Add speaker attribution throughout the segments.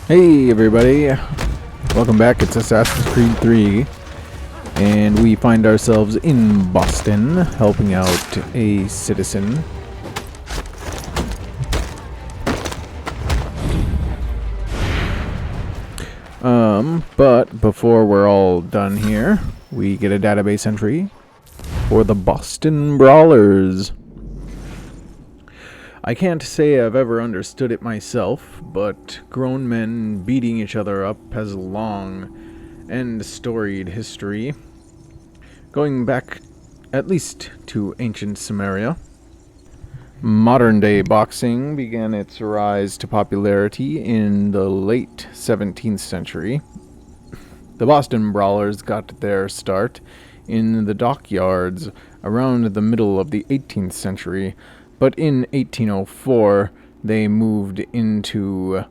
Speaker 1: Hey everybody, welcome back. It's Assassin's Creed 3, and we find ourselves in Boston, helping out a citizen. But before we're all done here, we get a database entry for the Boston Brawlers. I can't say I've ever understood it myself, but grown men beating each other up has a long and storied history, going back at least to ancient Sumeria. Modern-day boxing began its rise to popularity in the late 17th century. The Boston Brawlers got their start in the dockyards around the middle of the 18th century, but in 1804 they moved into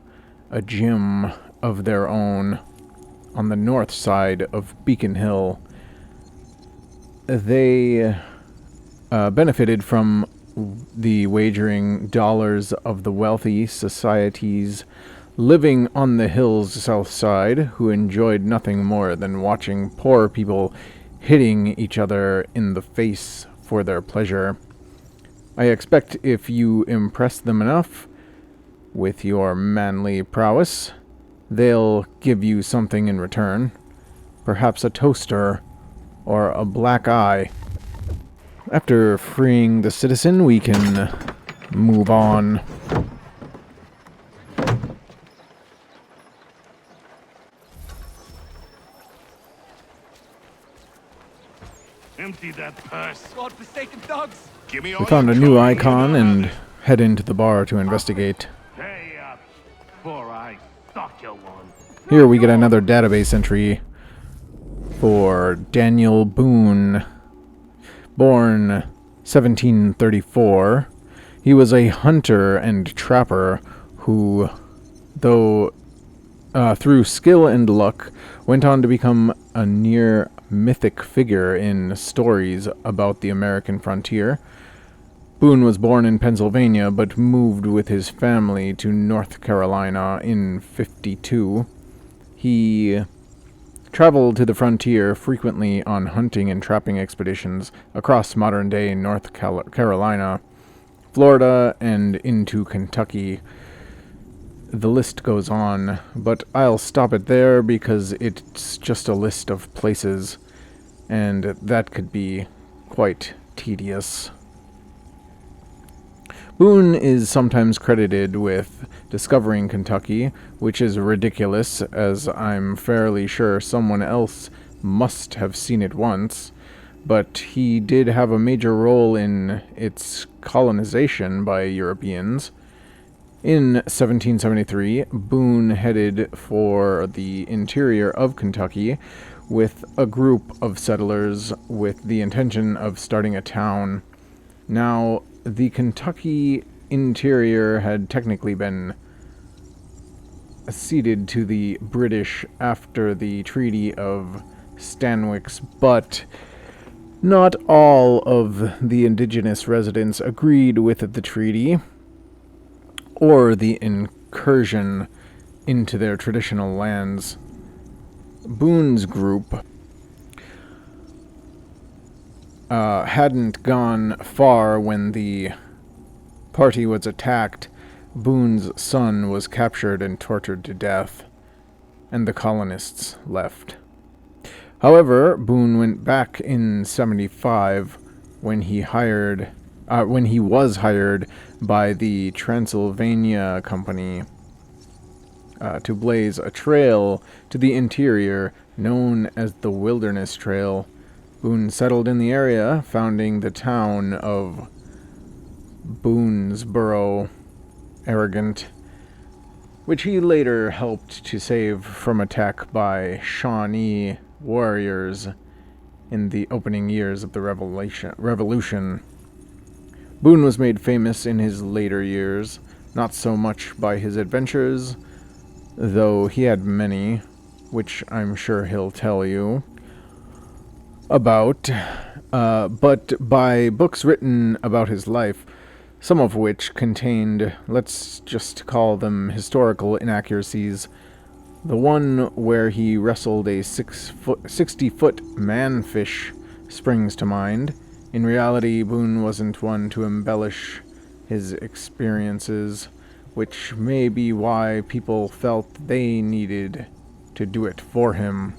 Speaker 1: a gym of their own on the north side of Beacon Hill. They benefited from the wagering dollars of the wealthy societies living on the hill's south side, who enjoyed nothing more than watching poor people hitting each other in the face for their pleasure. I expect if you impress them enough with your manly prowess, they'll give you something in return. Perhaps a toaster or a black eye. After freeing the citizen, we can move on.
Speaker 2: Empty that purse.
Speaker 3: God-forsaken thugs!
Speaker 2: Give me all
Speaker 1: We found a
Speaker 2: your
Speaker 1: new
Speaker 2: coin,
Speaker 1: icon
Speaker 2: you know
Speaker 1: and
Speaker 2: that.
Speaker 1: head into the bar to investigate.
Speaker 2: Pay up, for I thought you one.
Speaker 1: Here we get another database entry for Daniel Boone. Born 1734, he was a hunter and trapper who, though through skill and luck, went on to become a near mythic figure in stories about the American frontier. Boone was born in Pennsylvania, but moved with his family to North Carolina in 52. He traveled to the frontier frequently on hunting and trapping expeditions across modern-day North Carolina, Florida, and into Kentucky. The list goes on, but I'll stop it there because it's just a list of places, and that could be quite tedious. Boone is sometimes credited with discovering Kentucky, which is ridiculous, as I'm fairly sure someone else must have seen it once, but he did have a major role in its colonization by Europeans. In 1773, Boone headed for the interior of Kentucky with a group of settlers with the intention of starting a town. Now, the Kentucky interior had technically been ceded to the British after the Treaty of Stanwix, but not all of the indigenous residents agreed with the treaty or the incursion into their traditional lands. Boone's group hadn't gone far when the party was attacked. Boone's son was captured and tortured to death, and the colonists left. However, Boone went back in 75 when he was hired by the Transylvania Company to blaze a trail to the interior known as the Wilderness Trail. Boone settled in the area, founding the town of Boonesboro, Arrogant, which he later helped to save from attack by Shawnee warriors in the opening years of the Revolution. Boone was made famous in his later years, not so much by his adventures, though he had many, which I'm sure he'll tell you about, but by books written about his life, some of which contained, let's just call them historical inaccuracies. The one where he wrestled a 60-foot man-fish springs to mind. In reality, Boone wasn't one to embellish his experiences, which may be why people felt they needed to do it for him.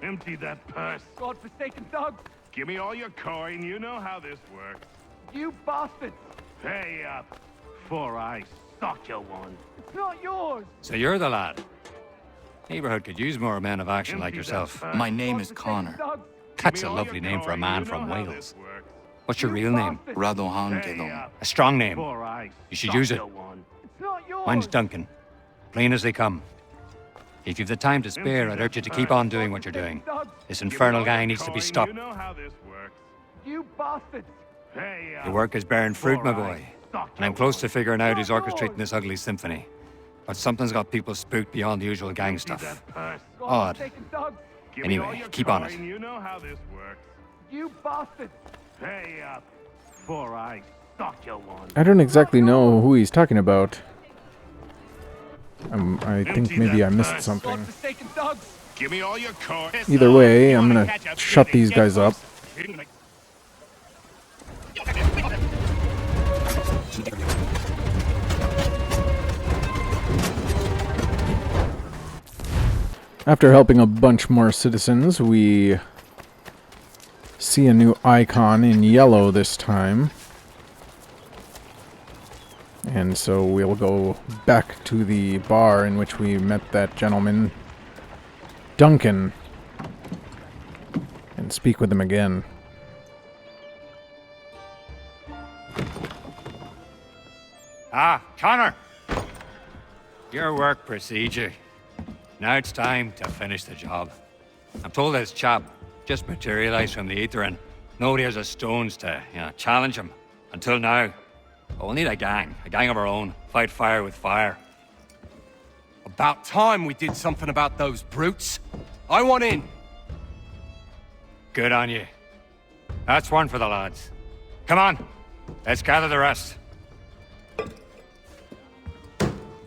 Speaker 2: Empty that purse.
Speaker 3: God-forsaken thugs!
Speaker 2: Give me all your coin. You know how this works.
Speaker 3: You bastards!
Speaker 2: Pay up, for I sock you one.
Speaker 3: It's not yours!
Speaker 4: So you're the lad. Neighborhood could use more men of action like
Speaker 2: Empty
Speaker 4: yourself.
Speaker 2: that purse.
Speaker 5: My name is
Speaker 3: God-forsaken
Speaker 5: Connor.
Speaker 3: thugs!
Speaker 4: That's
Speaker 2: Give
Speaker 4: a
Speaker 2: me all
Speaker 4: lovely
Speaker 2: your
Speaker 4: name for a
Speaker 2: coin.
Speaker 4: man
Speaker 2: You
Speaker 4: from
Speaker 2: know how
Speaker 4: Wales.
Speaker 2: this works.
Speaker 4: What's your
Speaker 3: You
Speaker 4: real name?
Speaker 3: bastards!
Speaker 5: Radohan
Speaker 2: Pay
Speaker 5: Gelon.
Speaker 2: up,
Speaker 4: A strong name.
Speaker 2: for I
Speaker 4: You should
Speaker 2: sock
Speaker 4: use it.
Speaker 2: you one.
Speaker 3: It's not yours!
Speaker 4: Mine's Duncan. Plain as they come. If you've the time to spare, I'd urge you to keep on doing what you're doing. This
Speaker 2: Give me
Speaker 4: infernal
Speaker 2: all
Speaker 4: gang
Speaker 2: your
Speaker 4: needs to be
Speaker 2: coin.
Speaker 4: stopped.
Speaker 2: You know how this works.
Speaker 3: You bastards!
Speaker 2: Pay up,
Speaker 4: Your work is bearing fruit, my
Speaker 2: for I
Speaker 4: boy.
Speaker 2: sock
Speaker 4: And I'm
Speaker 2: you
Speaker 4: close
Speaker 2: one.
Speaker 4: to figuring out who's orchestrating this ugly symphony. But something's got people spooked beyond the usual gang
Speaker 2: Empty
Speaker 4: stuff.
Speaker 2: that purse.
Speaker 4: Odd.
Speaker 3: God-forsaken thugs!
Speaker 2: Give me all
Speaker 4: Anyway,
Speaker 2: your
Speaker 4: keep on it.
Speaker 2: coin. You know how this works.
Speaker 3: You bastards!
Speaker 2: Pay up, for I sock you one.
Speaker 1: I don't exactly know who he's talking about. I think
Speaker 2: Empty
Speaker 1: maybe
Speaker 2: that
Speaker 1: I missed
Speaker 2: purse.
Speaker 1: something.
Speaker 3: God-forsaken thugs!
Speaker 2: Give me all your coin.
Speaker 1: Either way, I'm gonna shut these guys up. After helping a bunch more citizens, we see a new icon in yellow this time. And so we'll go back to the bar in which we met that gentleman, Duncan, and speak with him again.
Speaker 4: Ah, Connor! Your work procedure. Now it's time to finish the job. I'm told this chap just materialized from the ether and nobody has a stones to, challenge him. Until now. But we'll need a gang of our own. Fight fire with fire.
Speaker 6: About time we did something about those brutes. I want in.
Speaker 4: Good on you. That's one for the lads. Come on, let's gather the rest.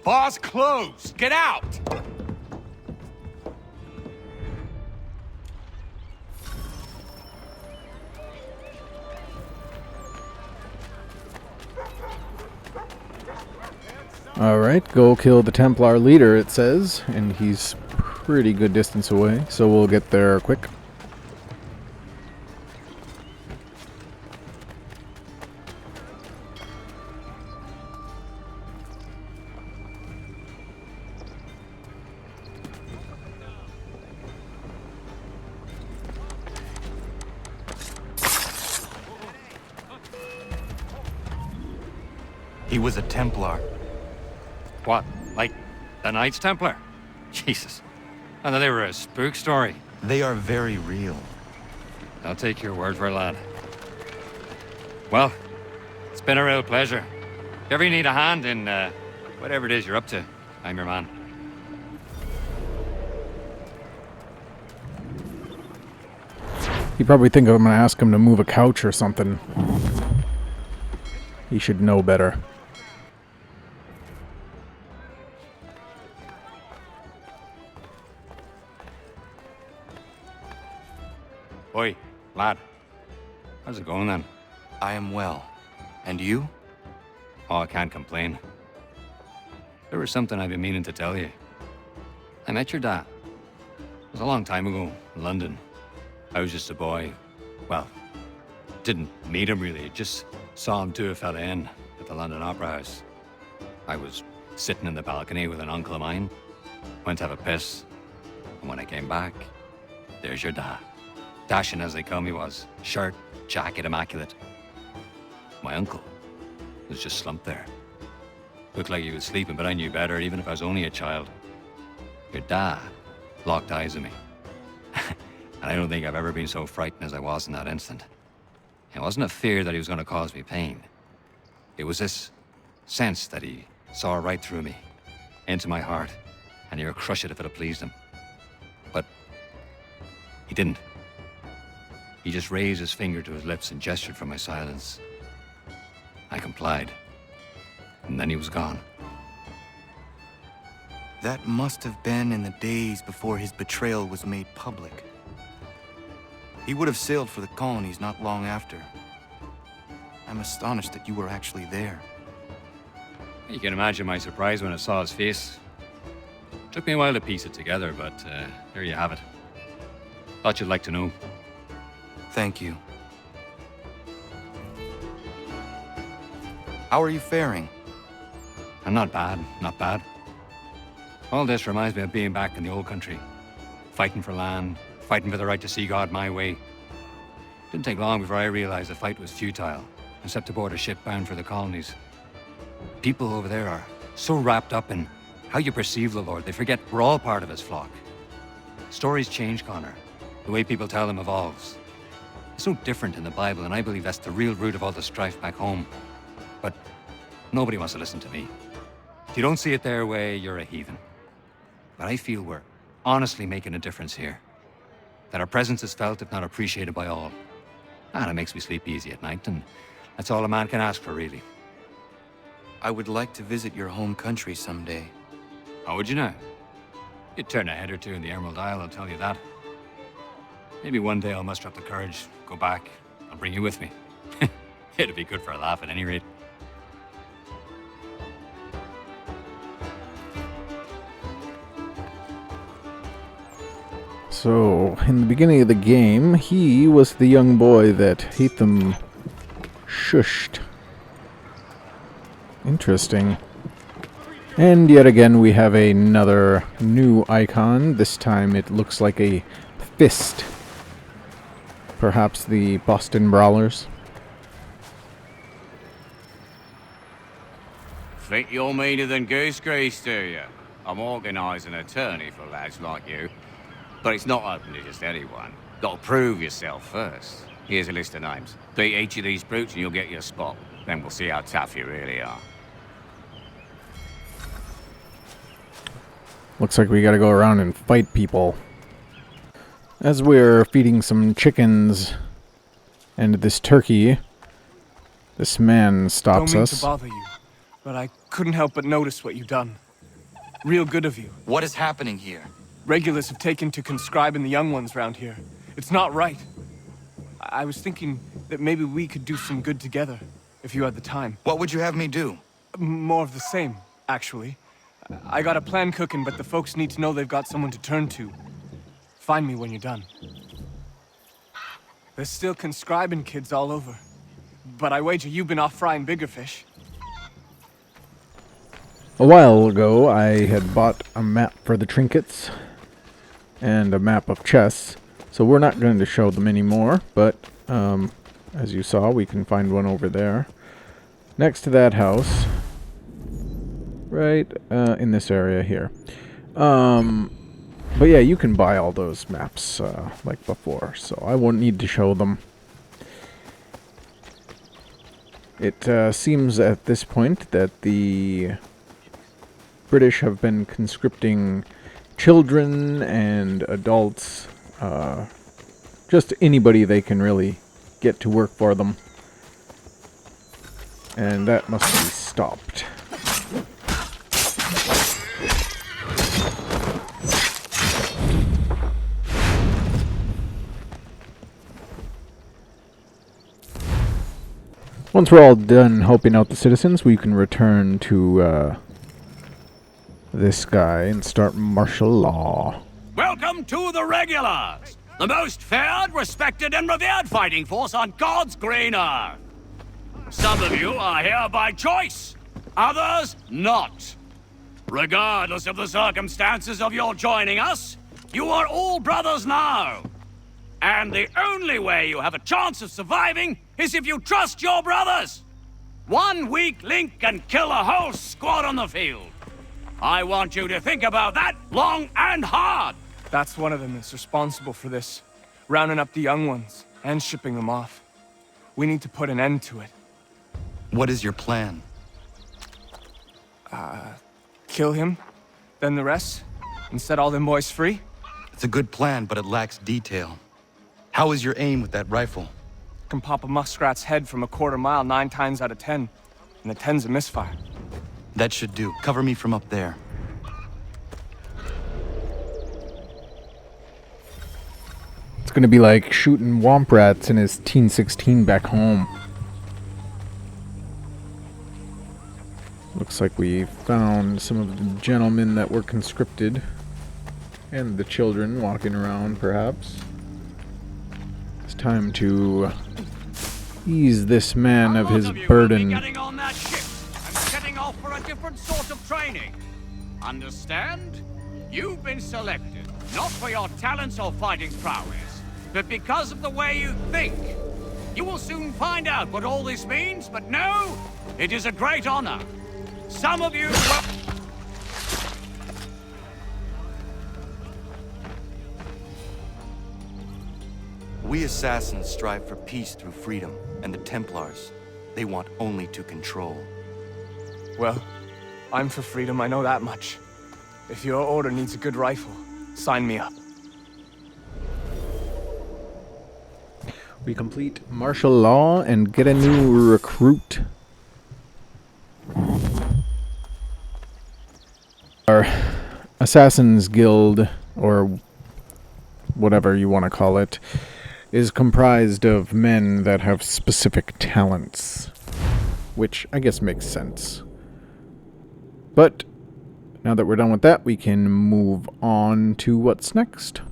Speaker 6: Bar's closed. Get out.
Speaker 1: Alright, go kill the Templar leader, it says, and he's pretty good distance away, so we'll get there quick.
Speaker 5: He was a Templar.
Speaker 4: What, like the Knights Templar? Jesus. I thought they were a spook story.
Speaker 5: They are very real.
Speaker 4: I'll take your word for it, lad. Well, it's been a real pleasure. If you ever need a hand in whatever it is you're up to, I'm your man.
Speaker 1: You probably think I'm gonna ask him to move a couch or something. He should know better.
Speaker 4: Oi, lad. How's it going then?
Speaker 5: I am well. And you?
Speaker 4: Oh, I can't complain. There was something I've been meaning to tell you. I met your dad. It was a long time ago, in London. I was just a boy. Well, didn't meet him really, just saw him do a fella in at the London Opera House. I was sitting in the balcony with an uncle of mine, went to have a piss, and when I came back, there's your dad. Dashing as they come he was, shirt, jacket, immaculate. My uncle was just slumped there. Looked like he was sleeping, but I knew better, even if I was only a child. Your dad locked eyes with me. And I don't think I've ever been so frightened as I was in that instant. It wasn't a fear that he was going to cause me pain. It was this sense that he saw right through me, into my heart, and he would crush it if it had pleased him. But He didn't. He just raised his finger to his lips and gestured for my silence. I complied. And then he was gone.
Speaker 5: That must have been in the days before his betrayal was made public. He would have sailed for the colonies not long after. I'm astonished that you were actually there.
Speaker 4: You can imagine my surprise when I saw his face. Took me a while to piece it together, but there you have it. Thought you'd like to know.
Speaker 5: Thank you. How are you faring?
Speaker 4: I'm not bad, not bad. All this reminds me of being back in the old country. Fighting for land, fighting for the right to see God my way. Didn't take long before I realized the fight was futile, and stepped aboard a ship bound for the colonies. People over there are so wrapped up in how you perceive the Lord, they forget we're all part of his flock. Stories change, Connor. The way people tell them evolves. It's no different in the Bible, and I believe that's the real root of all the strife back home. But nobody wants to listen to me. If you don't see it their way, you're a heathen. But I feel we're honestly making a difference here. That our presence is felt, if not appreciated by all. And it makes me sleep easy at night, and that's all a man can ask for, really.
Speaker 5: I would like to visit your home country someday.
Speaker 4: How would you know? You'd turn a head or two in the Emerald Isle, I'll tell you that. Maybe one day I'll muster up the courage, go back, I'll bring you with me. It'd be good for a laugh at any rate.
Speaker 1: So, in the beginning of the game, he was the young boy that Hatham shushed. Interesting. And yet again, we have another new icon. This time it looks like a fist. Perhaps the Boston Brawlers.
Speaker 7: Think you're meaner than goose grease, do you? I'm organising an attorney for lads like you. But it's not open to just anyone. Gotta prove yourself first. Here's a list of names. Beat each of these brutes and you'll get your spot. Then we'll see how tough you really are.
Speaker 1: Looks like we gotta go around and fight people. As we're feeding some chickens and this turkey, this man stops
Speaker 3: Don't mean
Speaker 1: us.
Speaker 3: to bother you, but I couldn't help but notice what you've done. Real good of you.
Speaker 5: What is happening here?
Speaker 3: Regulars have taken to conscribing the young ones round here. It's not right. I was thinking that maybe we could do some good together, if you had the time.
Speaker 5: What would you have me do?
Speaker 3: More of the same, actually. I got a plan cooking, but the folks need to know they've got someone to turn to. Find me when you're done. There's still conscribing kids all over. But I wager you've been off frying bigger fish.
Speaker 1: A while ago, I had bought a map for the trinkets and a map of chests, so we're not going to show them anymore, but as you saw, we can find one over there. Next to that house, right in this area here. But yeah, you can buy all those maps like before, so I won't need to show them. It seems at this point that the British have been conscripting children and adults, just anybody they can really get to work for them. And that must be stopped. Once we're all done helping out the citizens, we can return to this guy and start martial law.
Speaker 7: Welcome to the Regulars! The most feared, respected, and revered fighting force on God's green earth. Some of you are here by choice, others not. Regardless of the circumstances of your joining us, you are all brothers now. And the only way you have a chance of surviving is if you trust your brothers. One weak link can kill a whole squad on the field. I want you to think about that long and hard.
Speaker 3: That's one of them that's responsible for this. Rounding up the young ones and shipping them off. We need to put an end to it.
Speaker 5: What is your plan?
Speaker 3: Kill him, then the rest, and set all them boys free?
Speaker 5: It's a good plan, but it lacks detail. How is your aim with that rifle?
Speaker 3: Can pop a muskrat's head from a quarter mile 9 times out of 10. And the 10's a misfire.
Speaker 5: That should do. Cover me from up there.
Speaker 1: It's gonna be like shooting womp rats in his Teen 16 back home. Looks like we found some of the gentlemen that were conscripted. And the children walking around, perhaps. It's time to ease this man of his burden.
Speaker 7: Getting on that ship and setting off for a different sort of training. Understand? You've been selected, not for your talents or fighting prowess, but because of the way you think. You will soon find out what all this means, but know, it is a great honor. Some of you...
Speaker 5: We assassins strive for peace through freedom, and the Templars, they want only to control.
Speaker 3: Well, I'm for freedom, I know that much. If your order needs a good rifle, sign me up.
Speaker 1: We complete martial law and get a new recruit. Our Assassin's Guild, or whatever you want to call it, is comprised of men that have specific talents, which I guess makes sense. But now that we're done with that, we can move on to what's next.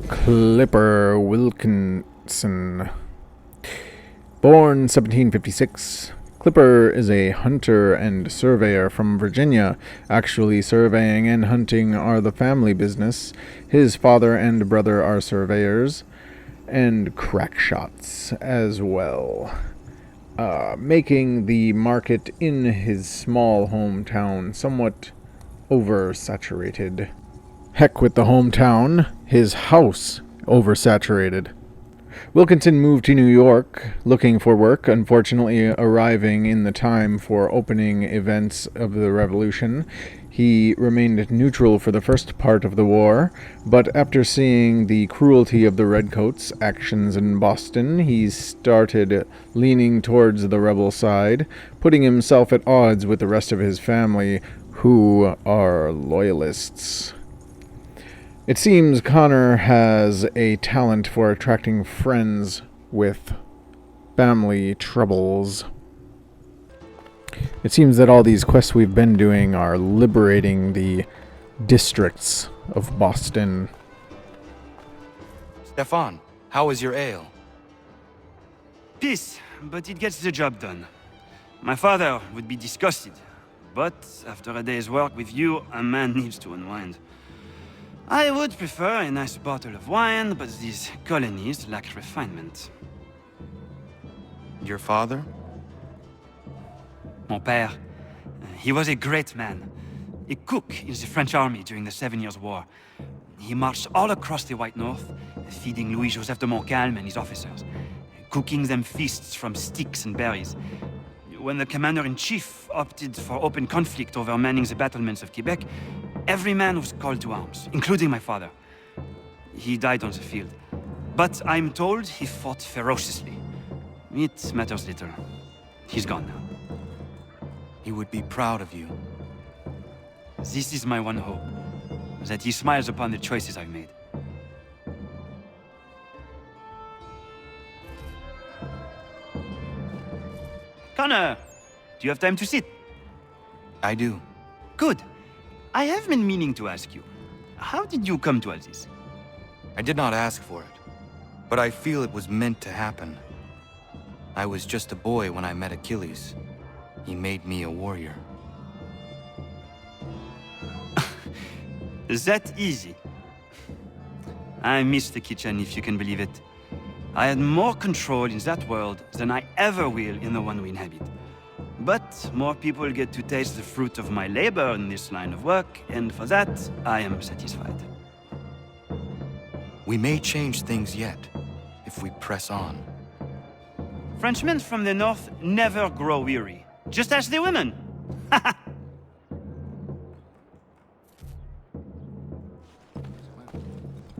Speaker 1: Clipper Wilkinson. Born 1756, Clipper is a hunter and surveyor from Virginia. Actually, surveying and hunting are the family business. His father and brother are surveyors, and crack shots as well. Making the market in his small hometown somewhat oversaturated. Heck with the hometown, his house oversaturated. Wilkinson moved to New York looking for work, unfortunately arriving in the time for opening events of the Revolution. He remained neutral for the first part of the war, but after seeing the cruelty of the Redcoats' actions in Boston, he started leaning towards the rebel side, putting himself at odds with the rest of his family, who are loyalists. It seems Connor has a talent for attracting friends with family troubles. It seems that all these quests we've been doing are liberating the districts of Boston.
Speaker 5: Stefan, how is your ale?
Speaker 8: Peace, but it gets the job done. My father would be disgusted, but after a day's work with you, a man needs to unwind. I would prefer a nice bottle of wine, but these colonies lack refinement.
Speaker 5: Your father?
Speaker 8: Mon père, he was a great man. A cook in the French army during the 7 Years' War. He marched all across the White North, feeding Louis-Joseph de Montcalm and his officers, cooking them feasts from sticks and berries. When the commander-in-chief opted for open conflict over manning the battlements of Quebec, every man was called to arms, including my father. He died on the field, but I'm told he fought ferociously. It matters little. He's gone now.
Speaker 5: He would be proud of you.
Speaker 8: This is my one hope, that he smiles upon the choices I've made. Connor, do you have time to sit?
Speaker 5: I do.
Speaker 8: Good. I have been meaning to ask you, how did you come to all this?
Speaker 5: I did not ask for it, but I feel it was meant to happen. I was just a boy when I met Achilles. He made me a warrior.
Speaker 8: Is that easy? I miss the kitchen, if you can believe it. I had more control in that world than I ever will in the one we inhabit. But more people get to taste the fruit of my labor in this line of work, and for that, I am satisfied.
Speaker 5: We may change things yet, if we press on.
Speaker 8: Frenchmen from the north never grow weary. Just ask the women.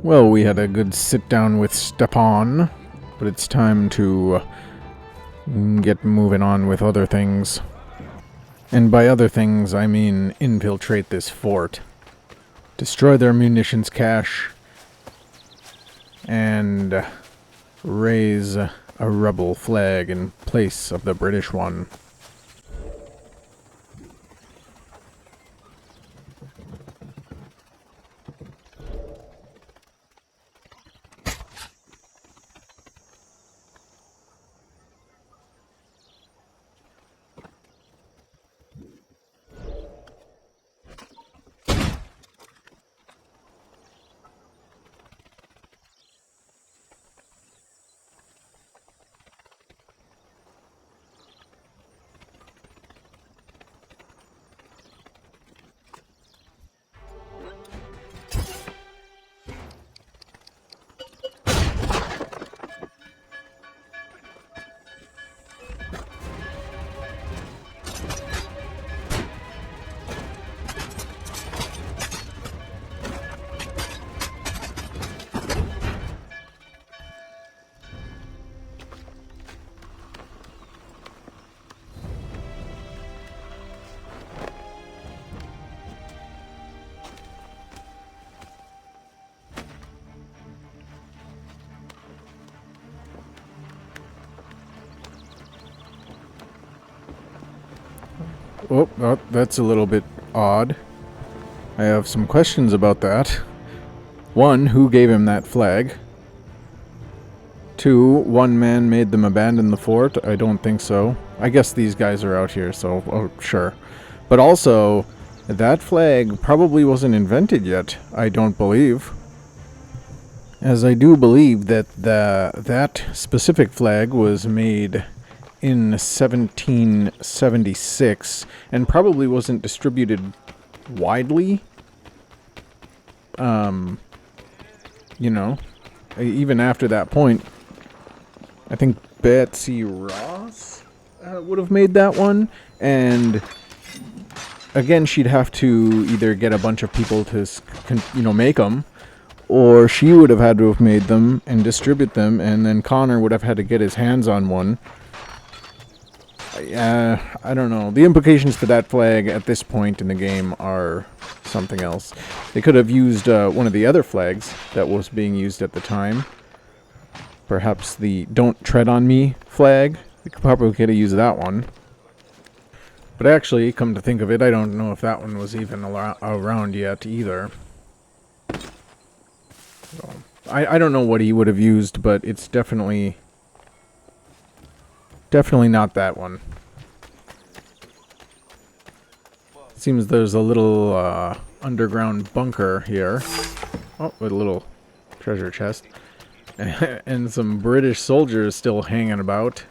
Speaker 1: Well, we had a good sit down with Stepan, but it's time to get moving on with other things. And by other things, I mean infiltrate this fort, destroy their munitions cache, and raise a rebel flag in place of the British one. Oh, that's a little bit odd. I have some questions about that. One, who gave him that flag? Two, one man made them abandon the fort? I don't think so. I guess these guys are out here, so sure. But also, that flag probably wasn't invented yet, I don't believe. As I do believe that that specific flag was made in 1776 and probably wasn't distributed widely. You know, even after that point, I think Betsy Ross would have made that one, and again, she'd have to either get a bunch of people to, make them, or she would have had to have made them and distribute them, and then Connor would have had to get his hands on one. I don't know. The implications for that flag at this point in the game are something else. They could have used one of the other flags that was being used at the time. Perhaps the Don't Tread on Me flag. They probably could have used that one. But actually, come to think of it, I don't know if that one was even around yet either. So, I don't know what he would have used, but it's definitely not that one. Seems there's a little underground bunker here. Oh, with a little treasure chest. And some British soldiers still hanging about.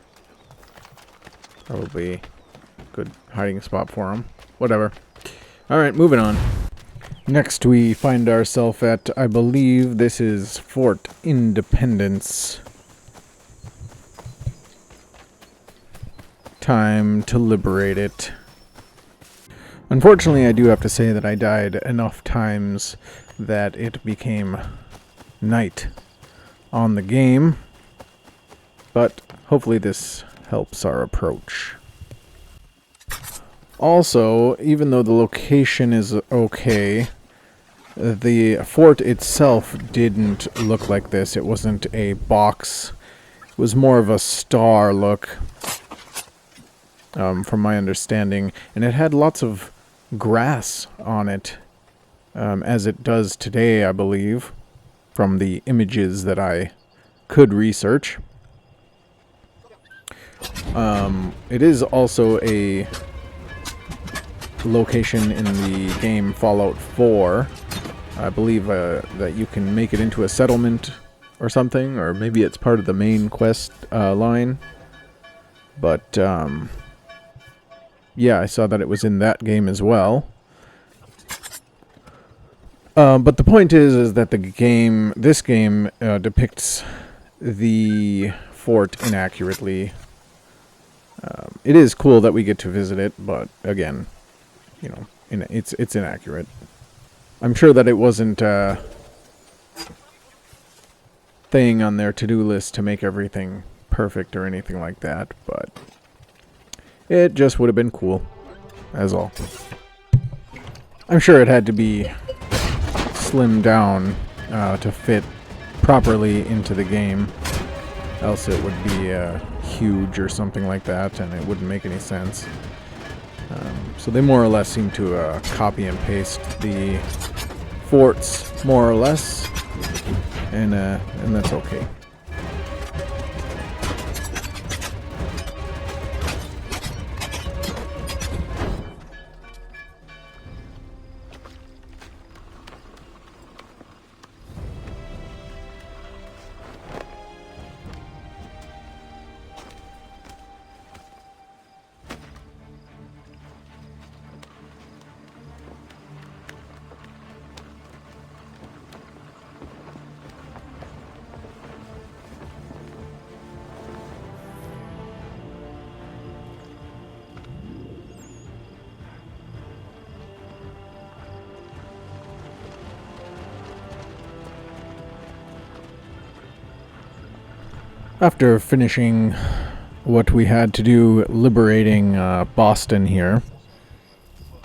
Speaker 1: Probably a good hiding spot for them. Whatever. Alright, moving on. Next we find ourselves at, I believe this is Fort Independence. Time to liberate it. Unfortunately, I do have to say that I died enough times that it became night on the game, but hopefully this helps our approach. Also, even though the location is okay, the fort itself didn't look like this. It wasn't a box. It was more of a star look. From my understanding, and it had lots of grass on it, as it does today, I believe, from the images that I could research. It is also a location in the game Fallout 4. I believe that you can make it into a settlement or something, or maybe it's part of the main quest line. But, yeah, I saw that it was in that game as well. But the point is that this game depicts the fort inaccurately. It is cool that we get to visit it, but again, it's inaccurate. I'm sure that it wasn't thing on their to-do list to make everything perfect or anything like that, but it just would have been cool, as all. I'm sure it had to be slimmed down to fit properly into the game, else it would be huge or something like that, and it wouldn't make any sense. So they more or less seem to copy and paste the forts, more or less, and that's okay. After finishing what we had to do liberating Boston here,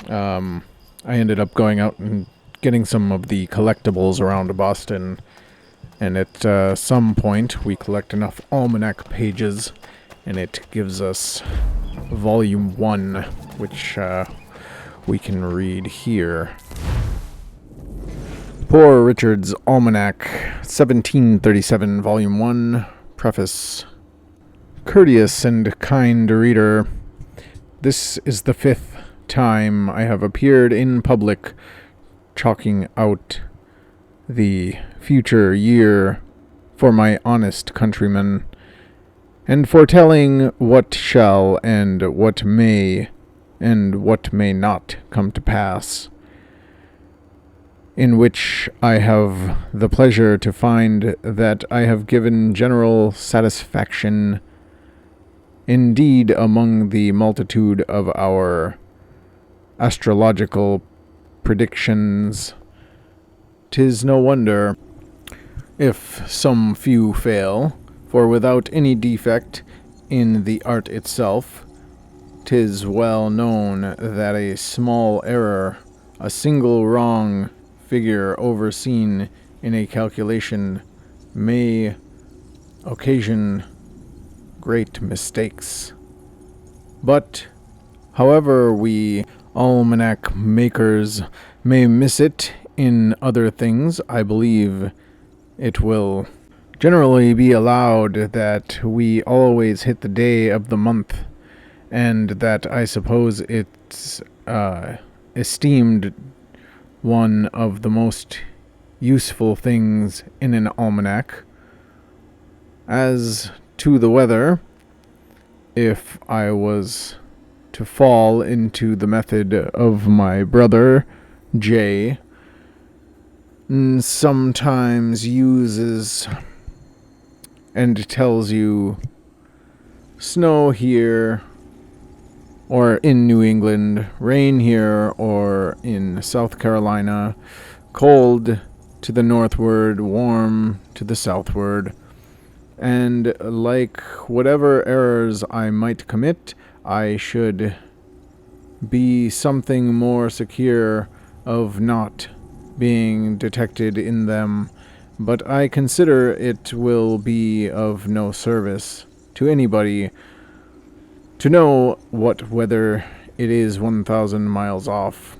Speaker 1: I ended up going out and getting some of the collectibles around Boston, and at some point we collect enough almanac pages and it gives us volume 1, which we can read here. Poor Richard's Almanac, 1737, volume 1. Preface. Courteous and kind reader, this is the 5th time I have appeared in public chalking out the future year for my honest countrymen, and foretelling what shall and what may not come to pass, in which I have the pleasure to find that I have given general satisfaction. Indeed, among the multitude of our astrological predictions, 'tis no wonder if some few fail, for without any defect in the art itself, 'tis well known that a small error, a single wrong figure overseen in a calculation, may occasion great mistakes. But, however we almanac makers may miss it in other things, I believe it will generally be allowed that we always hit the day of the month, and that I suppose it's esteemed one of the most useful things in an almanac. As to the weather, if I was to fall into the method of my brother Jay, sometimes uses and tells you snow here, or in New England, rain here, or in South Carolina, cold to the northward, warm to the southward, and like whatever errors I might commit, I should be something more secure of not being detected in them, but I consider it will be of no service to anybody to know what weather it is 1,000 miles off,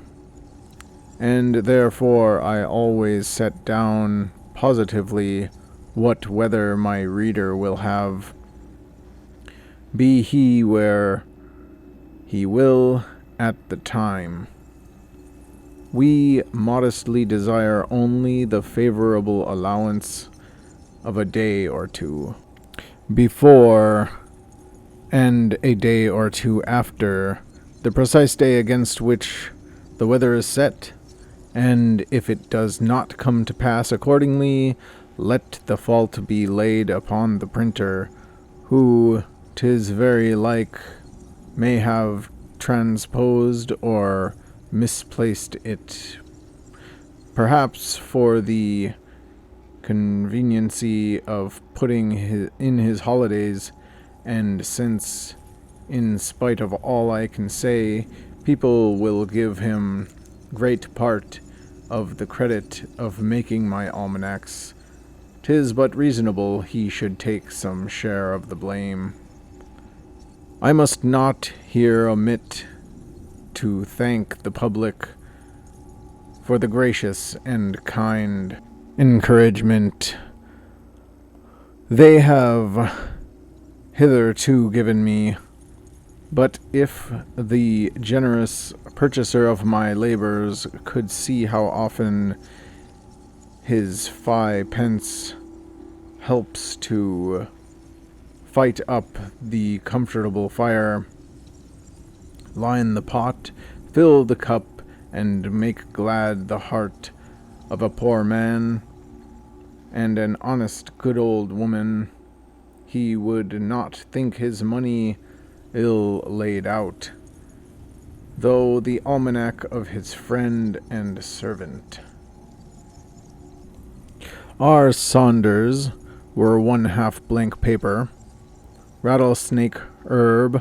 Speaker 1: and therefore I always set down positively what weather my reader will have, be he where he will at the time. We modestly desire only the favorable allowance of a day or two before and a day or two after the precise day against which the weather is set, and if it does not come to pass accordingly, let the fault be laid upon the printer, who, 'tis very like, may have transposed or misplaced it, perhaps for the conveniency of putting in his holidays, and since, in spite of all I can say, people will give him great part of the credit of making my almanacs, 'tis but reasonable he should take some share of the blame. I must not here omit to thank the public for the gracious and kind encouragement they have hitherto given me. But if the generous purchaser of my labors could see how often his 5 pence helps to fight up the comfortable fire, line the pot, fill the cup, and make glad the heart of a poor man and an honest good old woman, he would not think his money ill laid out, though the almanac of his friend and servant. Our Saunders were 1/2 blank paper, rattlesnake herb.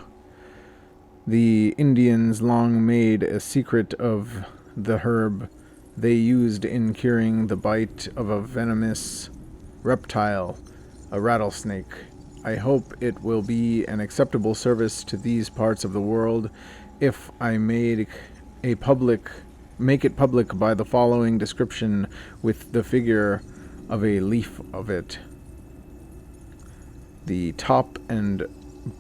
Speaker 1: The Indians long made a secret of the herb they used in curing the bite of a venomous reptile, a rattlesnake. I hope it will be an acceptable service to these parts of the world if I make it public by the following description with the figure of a leaf of it. The top and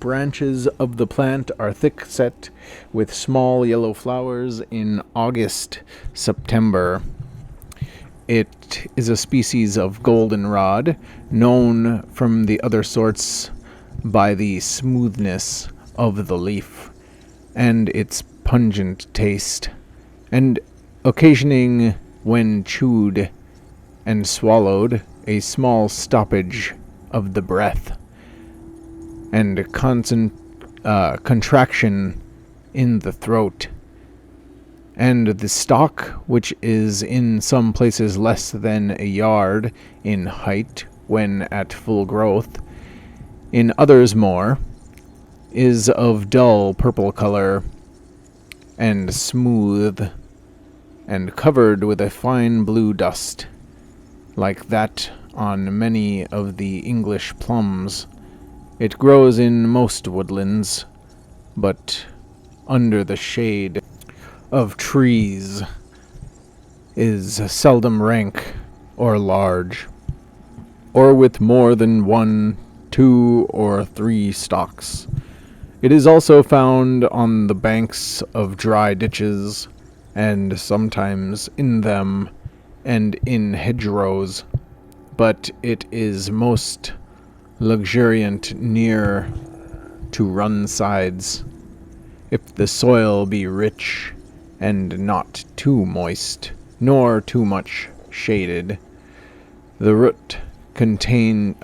Speaker 1: branches of the plant are thick set with small yellow flowers in August, September. It is a species of goldenrod, known from the other sorts by the smoothness of the leaf and its pungent taste, and occasioning, when chewed and swallowed, a small stoppage of the breath and contraction in the throat. And the stalk, which is in some places less than a yard in height when at full growth, in others more, is of dull purple color, and smooth, and covered with a fine blue dust, like that on many of the English plums. It grows in most woodlands, but under the shade of trees is seldom rank or large, or with more than 1, 2, or 3 stalks. It is also found on the banks of dry ditches, and sometimes in them, and in hedgerows, but it is most luxuriant near to run sides, if the soil be rich and not too moist, nor too much shaded. The root continues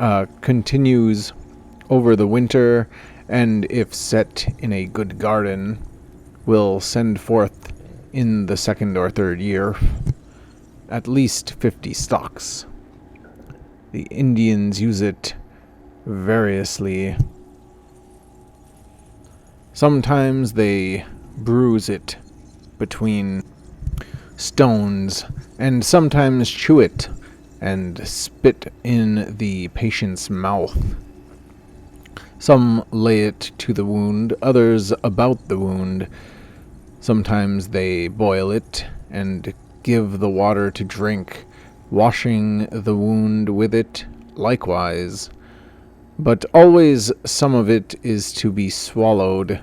Speaker 1: over the winter, and if set in a good garden, will send forth in the 2nd or 3rd year at least 50 stalks. The Indians use it variously. Sometimes they bruise it between stones, and sometimes chew it and spit in the patient's mouth. Some lay it to the wound, others about the wound. Sometimes they boil it and give the water to drink, washing the wound with it likewise. But always some of it is to be swallowed,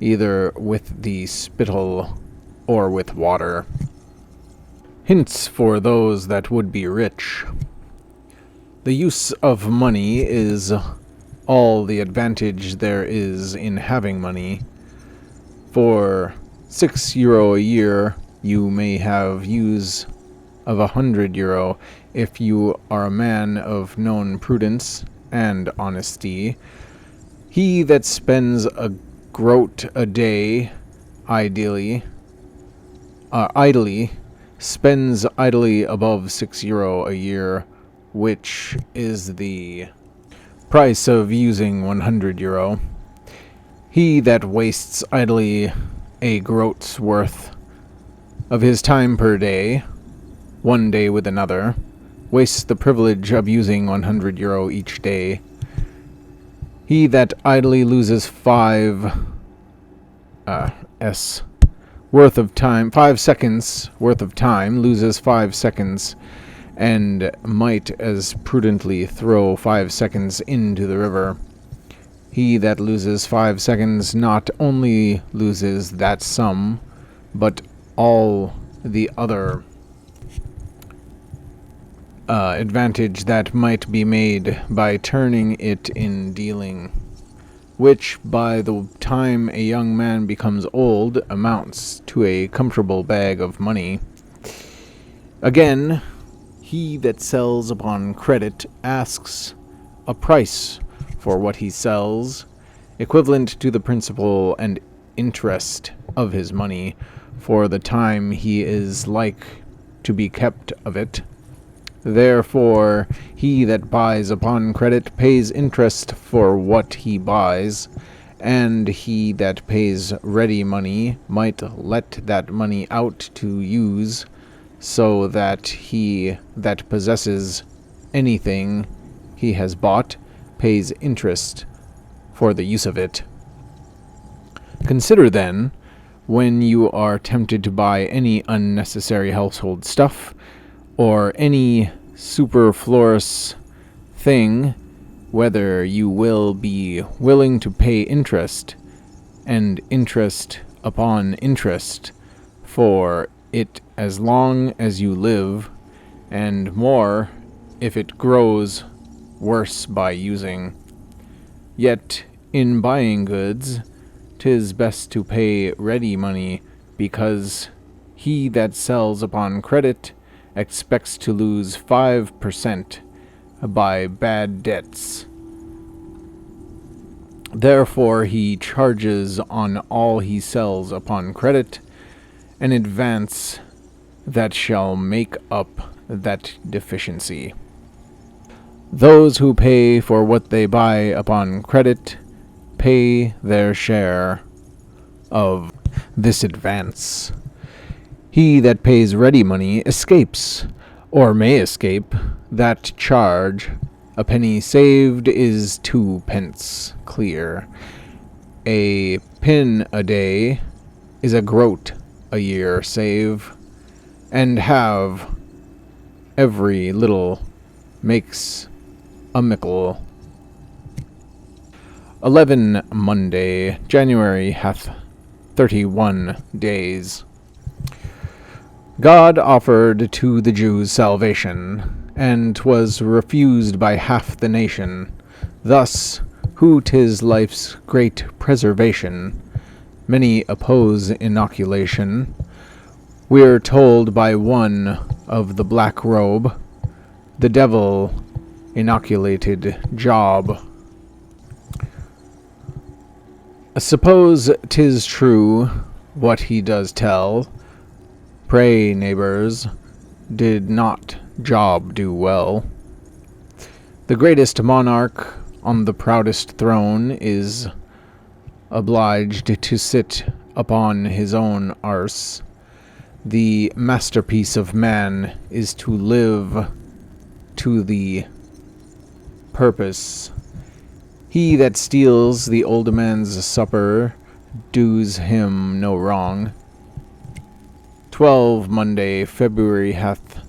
Speaker 1: either with the spittle or with water. Hints for those that would be rich. The use of money is all the advantage there is in having money. For €6 a year, you may have use of €100 if you are a man of known prudence and honesty. He that spends a groat a day idly spends idly above €6 a year, which is the price of using 100 euro. He that wastes idly a groat's worth of his time per day, one day with another, wastes the privilege of using 100 euro each day. He that idly loses 5 worth of time, 5 seconds worth of time, loses 5 seconds, and might as prudently throw 5 seconds into the river. He that loses 5 seconds not only loses that sum, but all the other advantage that might be made by turning it in dealing, which by the time a young man becomes old amounts to a comfortable bag of money. Again, he that sells upon credit asks a price for what he sells, equivalent to the principal and interest of his money for the time he is like to be kept of it. Therefore, he that buys upon credit pays interest for what he buys, and he that pays ready money might let that money out to use, so that he that possesses anything he has bought pays interest for the use of it. Consider then, when you are tempted to buy any unnecessary household stuff, or any superfluous thing, whether you will be willing to pay interest, and interest upon interest, for it as long as you live, and more if it grows worse by using. Yet, in buying goods, 'tis best to pay ready money, because he that sells upon credit expects to lose 5% by bad debts. Therefore he charges on all he sells upon credit an advance that shall make up that deficiency. Those who pay for what they buy upon credit pay their share of this advance. He that pays ready money escapes, or may escape, that charge. A penny saved is 2 pence clear. A pin a day is a groat a year save, and have every little makes a mickle. 11 Monday, January hath 31 days. God offered to the Jews salvation, and 'twas refused by half the nation. Thus, who 'tis life's great preservation, many oppose inoculation. We're told by one of the black robe, the devil inoculated Job. Suppose 'tis true what he does tell. Pray, neighbors, did not Job do well? The greatest monarch on the proudest throne is obliged to sit upon his own arse. The masterpiece of man is to live to the purpose. He that steals the old man's supper does him no wrong. 12 Monday, February hath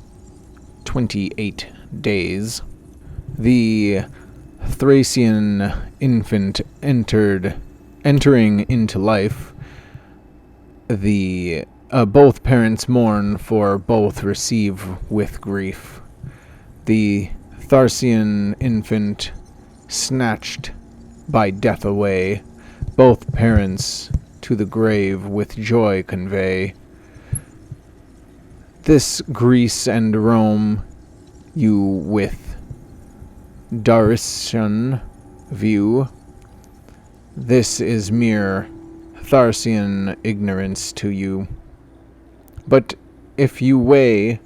Speaker 1: 28 days. The Thracian infant entering into life. The both parents mourn, for both receive with grief. The Thracian infant snatched by death away, both parents to the grave with joy convey. This Greece and Rome you with Dacian view. This is mere Thracian ignorance to you. But if you weigh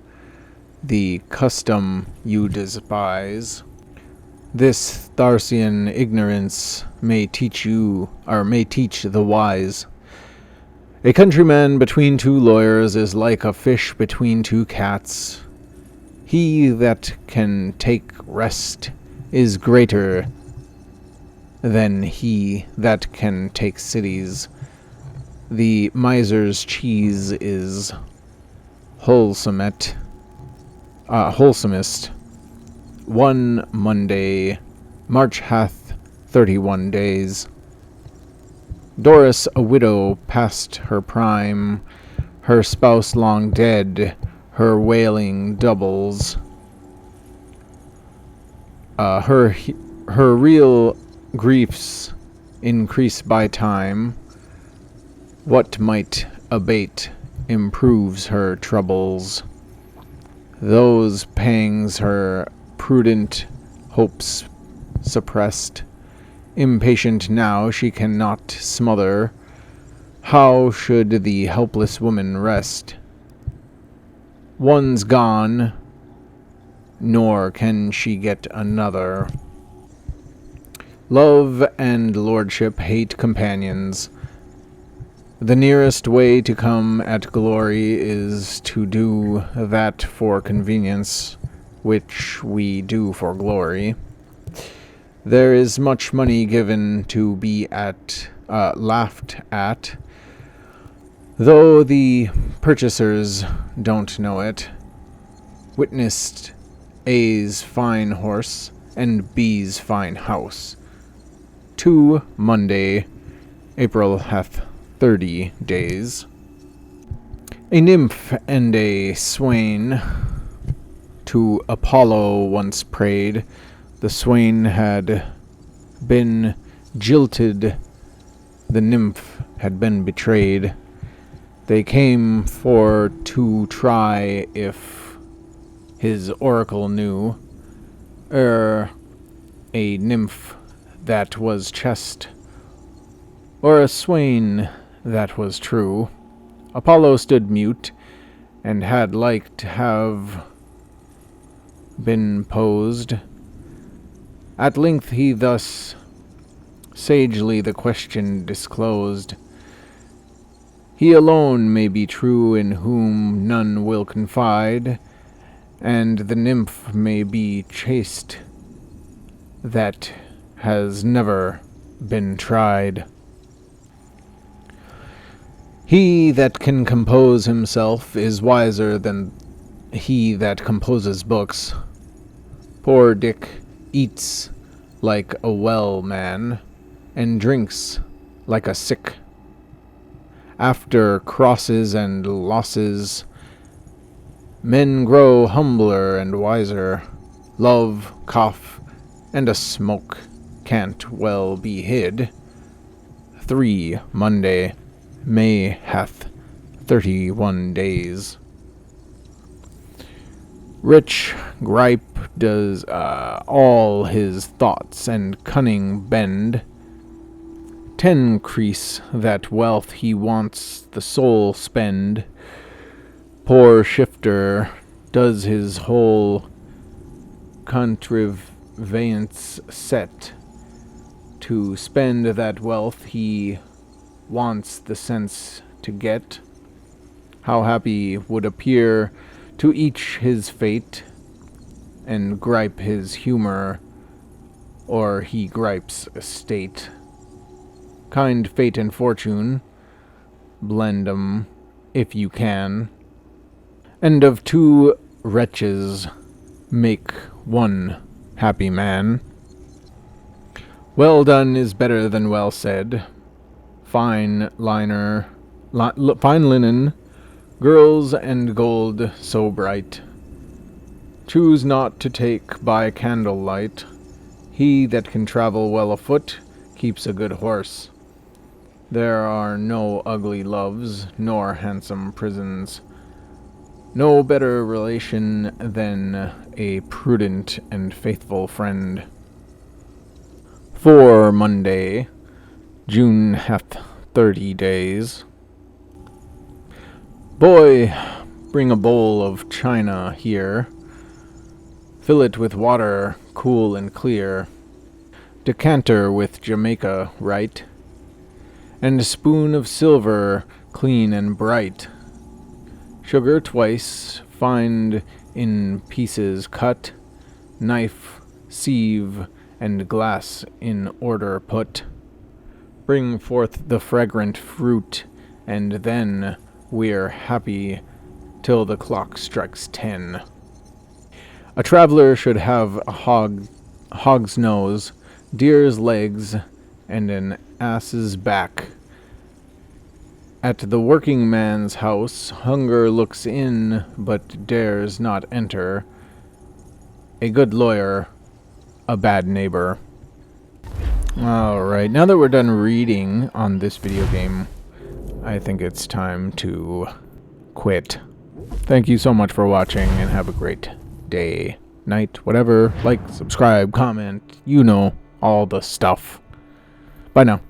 Speaker 1: the custom you despise. This Tharsian ignorance may teach the wise. A countryman between two lawyers is like a fish between two cats. He that can take rest is greater than he that can take cities. The miser's cheese is wholesomest. One Monday, March hath 31 days. Doris, a widow past her prime, her spouse long dead, her wailing doubles. Her real griefs increase by time. What might abate improves her troubles. Those pangs her prudent hopes suppressed. Impatient now she cannot smother. How should the helpless woman rest? One's gone, nor can she get another. Love and lordship hate companions. The nearest way to come at glory is to do that for convenience, which we do for glory. There is much money given to be laughed at, though the purchasers don't know it. Witnessed A's fine horse and B's fine house. 2 Monday, April hath 30 days. A nymph and a swain to Apollo once prayed. The swain had been jilted, the nymph had been betrayed. They came for to try if his oracle knew, a nymph that was chaste, or a swain that was true. Apollo stood mute, and had like to have been posed. At length he thus sagely the question disclosed. He alone may be true in whom none will confide, and the nymph may be chaste that has never been tried. He that can compose himself is wiser than he that composes books. Poor Dick eats like a well man, and drinks like a sick. After crosses and losses, men grow humbler and wiser. Love, cough, and a smoke can't well be hid. 3 Monday, May hath 31 days. Rich gripe does all his thoughts and cunning bend. 10 crease that wealth he wants the soul spend. Poor shifter does his whole contrivance set to spend that wealth he wants the sense to get. How happy would appear to each his fate, and gripe his humor, or he gripes estate. Kind fate and fortune, blend 'em if you can, and of 2 wretches make 1 happy man. Well done is better than well said. Fine linen, girls and gold so bright. Choose not to take by candlelight. He that can travel well afoot keeps a good horse. There are no ugly loves, nor handsome prisons. No better relation than a prudent and faithful friend. 4 Monday, June hath 30 days. Boy, Bring a bowl of china here. Fill it with water, cool and clear. Decanter with Jamaica, right? And a spoon of silver, clean and bright. Sugar twice, find in pieces cut. Knife, sieve, and glass in order put. Bring forth the fragrant fruit, and then we're happy till the clock strikes 10. A traveler should have a hog's nose, deer's legs, and an ass's back. At the working man's house, hunger looks in, but dares not enter. A good lawyer, a bad neighbor. Alright, now that we're done reading on this video game, I think it's time to quit. Thank you so much for watching, and have a great day, night, whatever. Like, subscribe, comment, you know, all the stuff. Bye now.